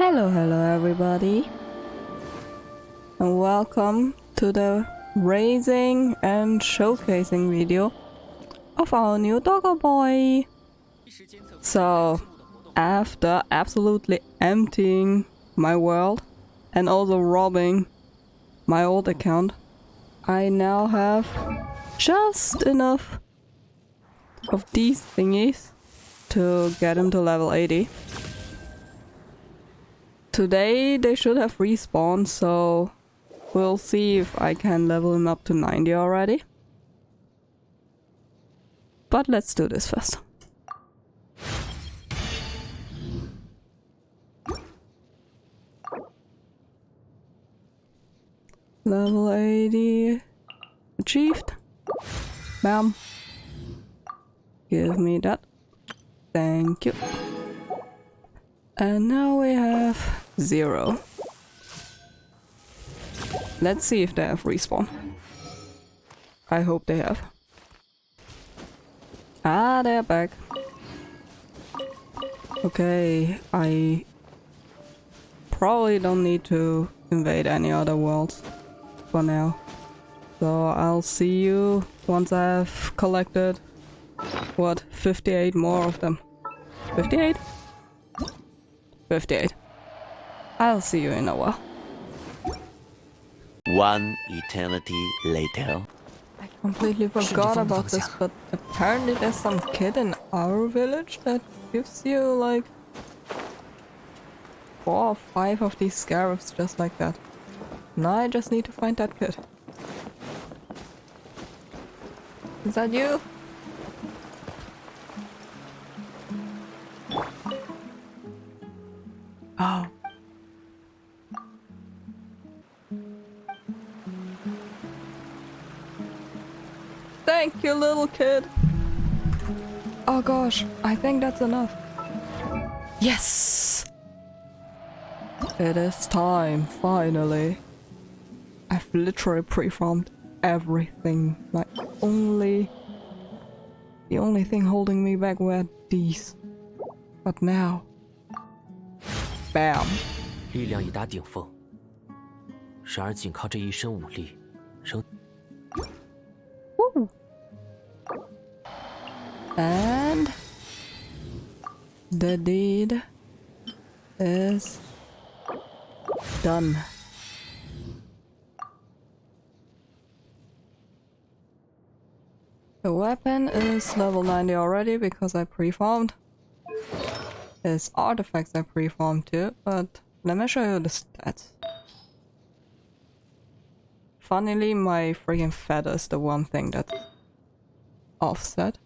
Hello everybody, and welcome to the raising and showcasing video of our new doggo boy. So, after absolutely emptying my world and also robbing my old account, I now have just enough of these thingies to get him to level 80. Today they should have respawned, so we'll see if I can level him up to 90 already. But let's do this first. Level 80 achieved. Bam. Give me that. Thank you. And now we have 0. Let's see if they have respawn. I hope they have. Ah, they're back. Okay, I probably don't need to invade any other worlds for now. So I'll see you once I've collected, what, 58 more of them. 58? 58. I'll see you in a while. One eternity later. I completely forgot about this, but apparently there's some kid in our village that gives you like 4 or 5 of these scarabs just like that. Now I just need to find that kid. Is that you? Oh. Thank you, little kid. Oh gosh, I think that's enough. Yes! It is time, finally. I've literally pre-farmed everything. Like, the only thing holding me back were these. But now... Bam! 力量已达顶峰，然而仅靠这一身武力，仍。Woo! And the deed is done. The weapon is level 90 already because I pre-farmed. His artifacts I pre-farmed too, but let me show you the stats. Funnily, my freaking feather is the one thing that's offset.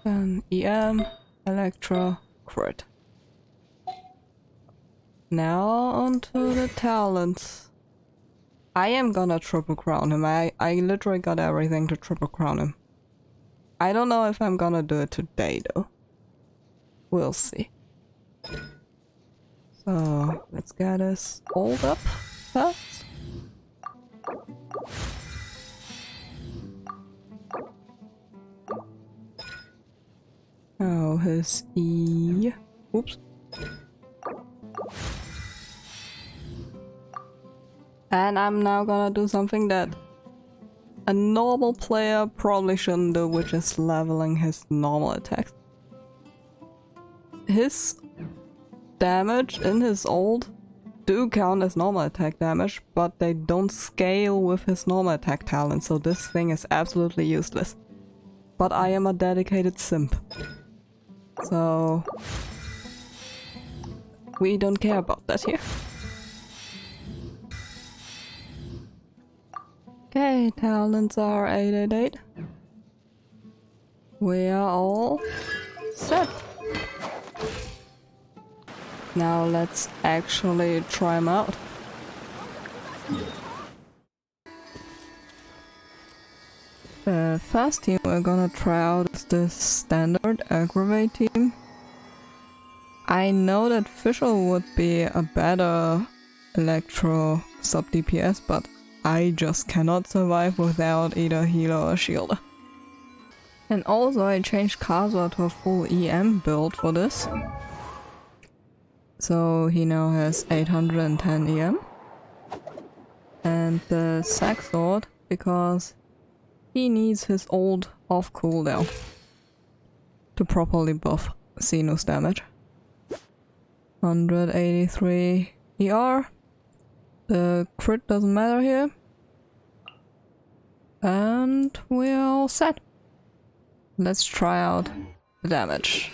Then EM, Electro, Crit. Now onto the talents. I am gonna triple crown him. I literally got everything to triple crown him. I don't know if I'm gonna do it today though. We'll see. So let's get us hold up first. Oh, his E. Oops. And I'm now gonna do something that a normal player probably shouldn't do, which is leveling his normal attacks. His damage in his ult do count as normal attack damage, but they don't scale with his normal attack talent, so this thing is absolutely useless. But I am a dedicated simp. So... we don't care about that here. Okay, talents are 888. We are all set. Now let's actually try them out. The first team we're gonna try out is the standard aggrevate team. I know that Fischl would be a better electro sub DPS, but I just cannot survive without either healer or shielder. And also I changed Kazuha to a full EM build for this. So he now has 810 EM. And the sack sword because he needs his old off cooldown to properly buff Cyno's damage. 183 ER. The crit doesn't matter here. And we're all set. Let's try out the damage.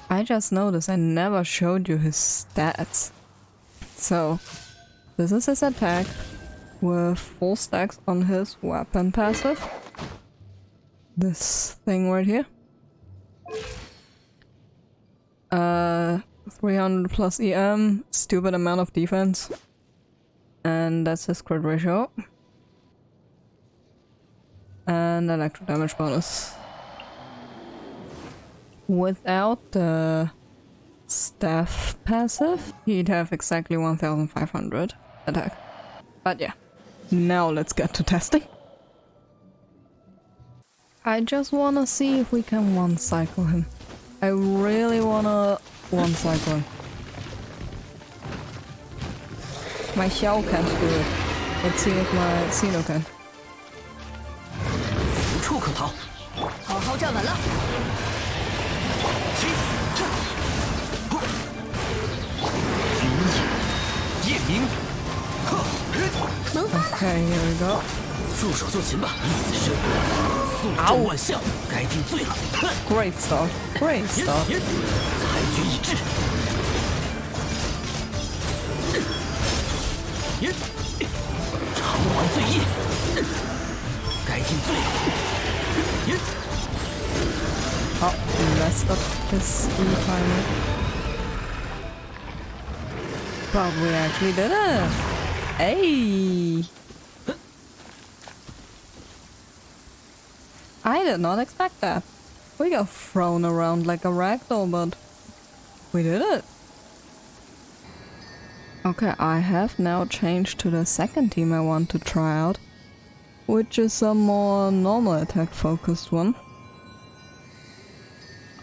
I just noticed I never showed you his stats. So, this is his attack with full stacks on his weapon passive. This thing right here. 300 plus EM, stupid amount of defense. And that's his crit ratio. And electro damage bonus. Without the staff passive, he'd have exactly 1500 attack. But yeah, now let's get to testing. I just wanna see if we can one-cycle him. I really wanna one-cycle him. My Xiao can't do it. Let's see if my Cyno can. 无处可逃，好好站稳了。起，战！云野，夜明，呵， Okay, here we go. 束手就擒吧，你此生速战万象，该定罪了。 Great start. Great start. 裁决已至。偿还罪业，该定罪了。 Oh, we messed up his E-timer. But we actually did it! Hey! I did not expect that. We got thrown around like a ragdoll, but we did it. Okay, I have now changed to the second team I want to try out, which is a more normal attack focused one.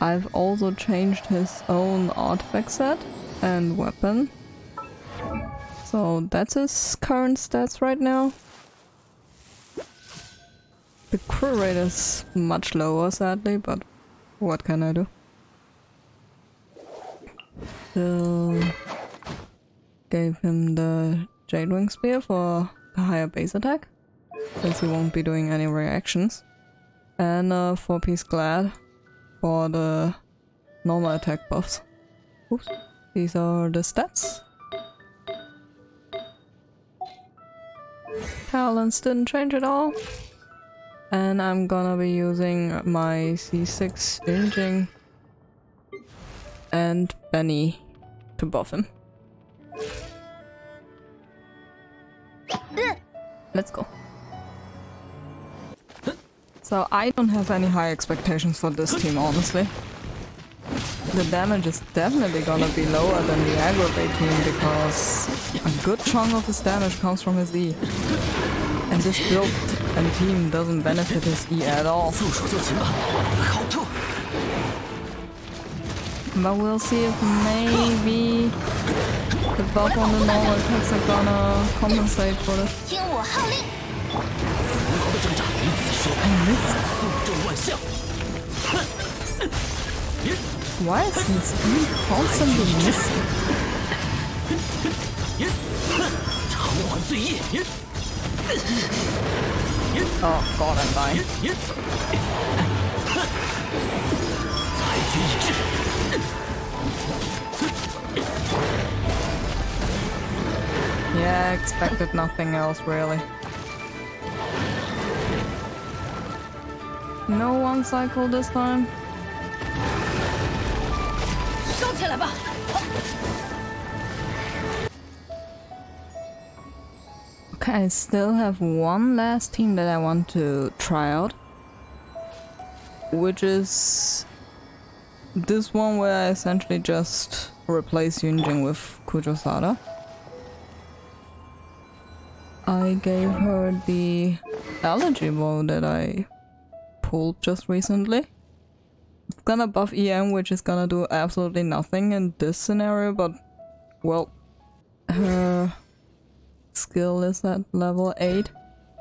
I've also changed his own artifact set and weapon. So that's his current stats right now. The crit rate is much lower sadly, but what can I do? Still gave him the Jadewing Spear for the higher base attack, since he won't be doing any reactions. And a 4-piece Glad for the normal attack buffs. Oops. These are the stats. Talents didn't change at all. And I'm gonna be using my C6 Injing and Benny to buff him. Let's go. So I don't have any high expectations for this team, honestly. The damage is definitely gonna be lower than the aggrevate team because a good chunk of his damage comes from his E. And this build and team doesn't benefit his E at all. But we'll see if maybe the buff on the normal attacks are gonna compensate for this. 听我号令！ Why is his E constantly missing? Oh god, I'm dying. Yeah, I expected nothing else really. No one cycle this time. 收起来吧！ Okay, I still have one last team that I want to try out, which is this one where I essentially just replace Yunjin with Kujosada. I gave her the allergy bow that I pulled just recently. gonna buff EM, which is gonna do absolutely nothing in this scenario, but well, her skill is at level 8,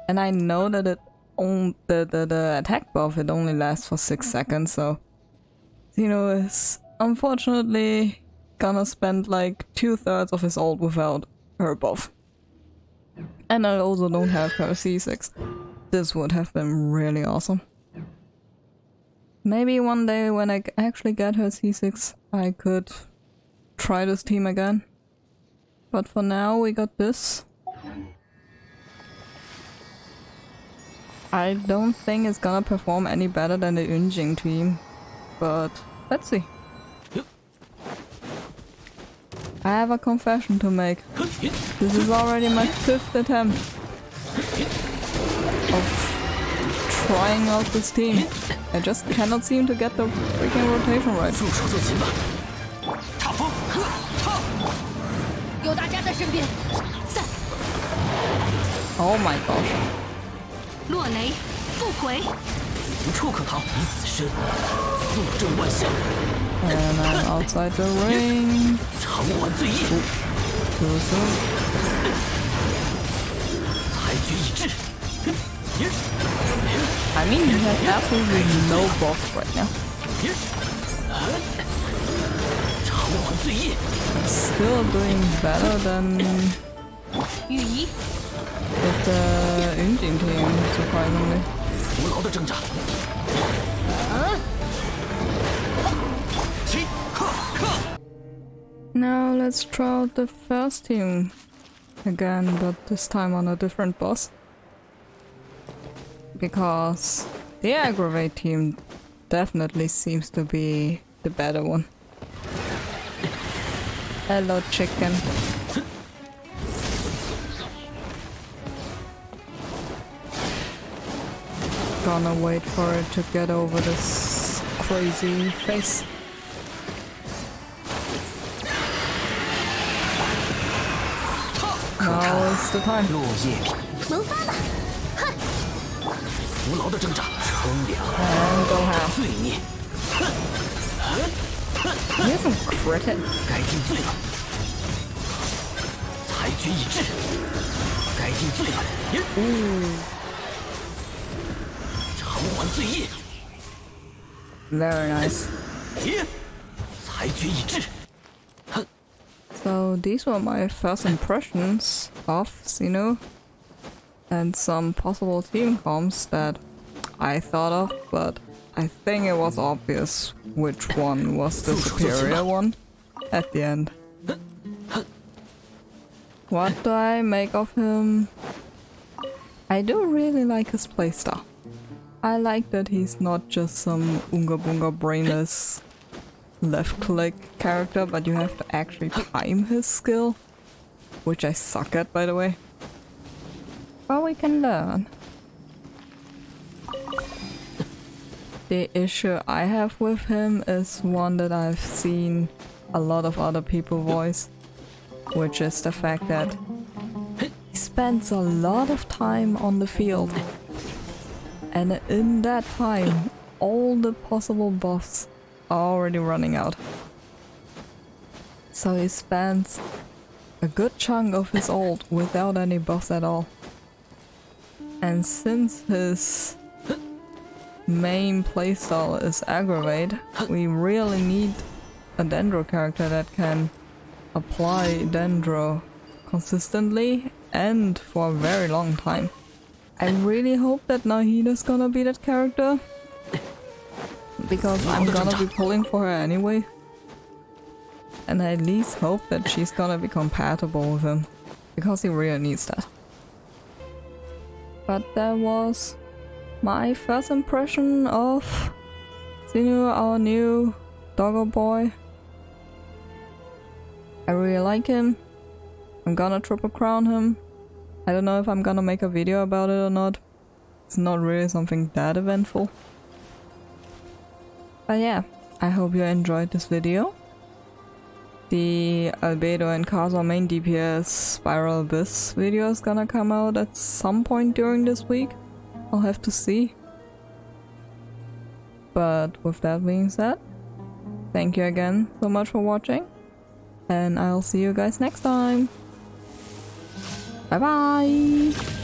and I know that the attack buff, it only lasts for 6 seconds, so Cyno is unfortunately gonna spend like 2/3 of his ult without her buff. And I also don't have her C6. This would have been really awesome. Maybe one day when I actually get her C6, I could try this team again. But for now, we got this. I don't think it's gonna perform any better than the Yunjing team, but let's see. I have a confession to make. This is already my 5th attempt of trying out this team. I just cannot seem to get the freaking rotation right. 有大家在身边，散。 Oh my gosh. 落雷，复回。无处可逃，以此身速震万象。 And I'm outside the ring. 偿还罪业。 Too soon. 裁决已至。 I mean, he has absolutely no buff right now. 偿还罪业。 Still doing better than 羽仪， with the Yunjing team, surprisingly. 徒劳的挣扎。起，克。 Now let's try out the first team again, but this time on a different boss. Because the aggrevate team definitely seems to be the better one. Hello, chicken. Gonna wait for it to get over this crazy face. Now is the time. 落叶，萌发吧！哼，徒劳的挣扎，冲凉， And go half. 罪孽， You can crit it. 该定罪了。裁决已至，该定罪了。偿还罪业。 Very nice. 裁决已至。 So these were my first impressions of Cyno and some possible team comps that I thought of, but I think it was obvious which one was the superior one at the end. What do I make of him? I do really like his playstyle. I like that he's not just some unga bunga brainless left click character, but you have to actually time his skill, which I suck at, by the way. But we can learn. The issue I have with him is one that I've seen a lot of other people voice, which is the fact that he spends a lot of time on the field, and in that time all the possible buffs are already running out. So he spends a good chunk of his ult without any buffs at all. And since his main playstyle is aggravate, we really need a Dendro character that can apply Dendro consistently and for a very long time. I really hope that Nahida's gonna be that character, because I'm gonna be pulling for her anyway. And I at least hope that she's gonna be compatible with him, because he really needs that. But that was my first impression of Cyno, our new doggo boy. I really like him. I'm gonna triple crown him. I don't know if I'm gonna make a video about it or not. It's not really something that eventful. But yeah, I hope you enjoyed this video. The Albedo and Kazuha main DPS Spiral Abyss video is gonna come out at some point during this week. I'll have to see. But with that being said, thank you again so much for watching, and I'll see you guys next time. Bye bye!